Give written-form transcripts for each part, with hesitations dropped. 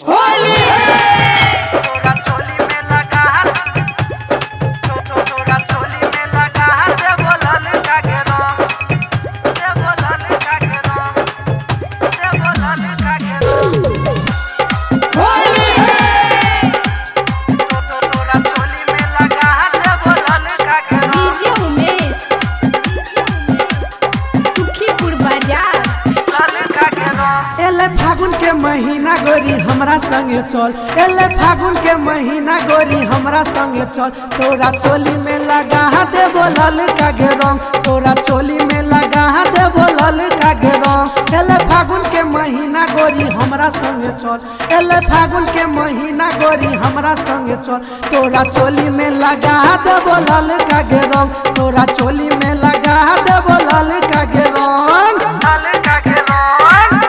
होली तोरा चोली में लगा तोरा चोली में लगा दे बोलल का के रंग दे बोलल का के रंग दे बोलल का के रंग होली तोरा चोली में लगा दे बोलल का के रंग डीजे उमेश सुखीपुर बाजार बोलल का के रंग एले फागुन के महीना गोरी हमरा संगे चल। एले फागुन के महीना गोरी हमरा संगे चल। तोरा चोली में लगा दे बोलल का गे रंग तोरा चोली में लगा दे बोलल का गे रंग। एले फागुन के महीना गोरी हमरा संगे चल। एले फागुन के महीना गोरी हमरा संगे चल। तोरा चोली में लगा दे बोलल का गे रंग तोरा चोली में लगा दे बोलल का गे रंग। बोलल का के रंग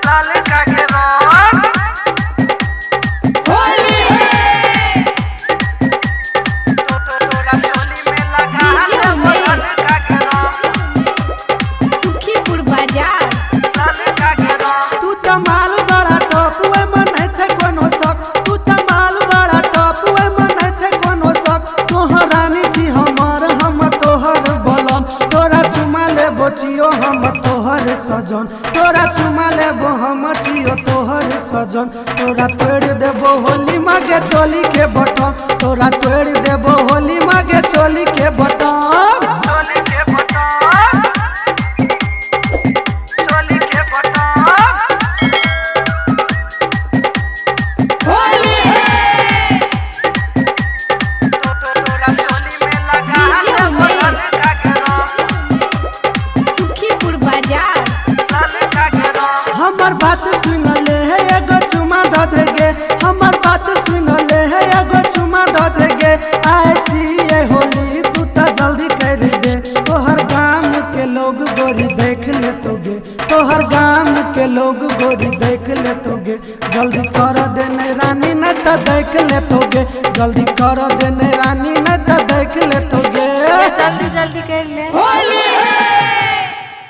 बोलल का के रंग होली तोरा चोली में लगा डीजे दे बोलल उमेश का के रंग सुखीपुर बाजार बोलल का के रंग तू त माल बड़ा टॉप ओए मन छै कोनो सब तू त माल बड़ा टॉप ओए मन छै कोनो सब तोहर रानी छी हमर हम तोहर बलम तोरा चुमा ले बचियो हम तोहर सजन तोरा चुमा ले हम छियो तोहर सजन तोरा तोड़ देबो होली मागे चोली के बटन तोरा तोड़ देबो होली मागे चोली के बटन। चोली के बटन चोली के बटन होली तोरा चोली में लगा डीजे दे बोलल उमेश का के रंग सुखीपुर बाजार बोलल का के रंग हमर बात सुन ले है एगो चुमा द देगे हमर बात सुन ले है एगो चुमा द देगे आए छी ये होली तू त जल्दी कर दे तोहर गांव के लोग गोरी देख ले तोगे तोहर गांव के लोग गोरी देख ले तोगे जल्दी कर दे ने रानी न त देख ले तोगे जल्दी कर दे ने रानी न त देख ले तोगे जल्दी जल्दी कर ले होली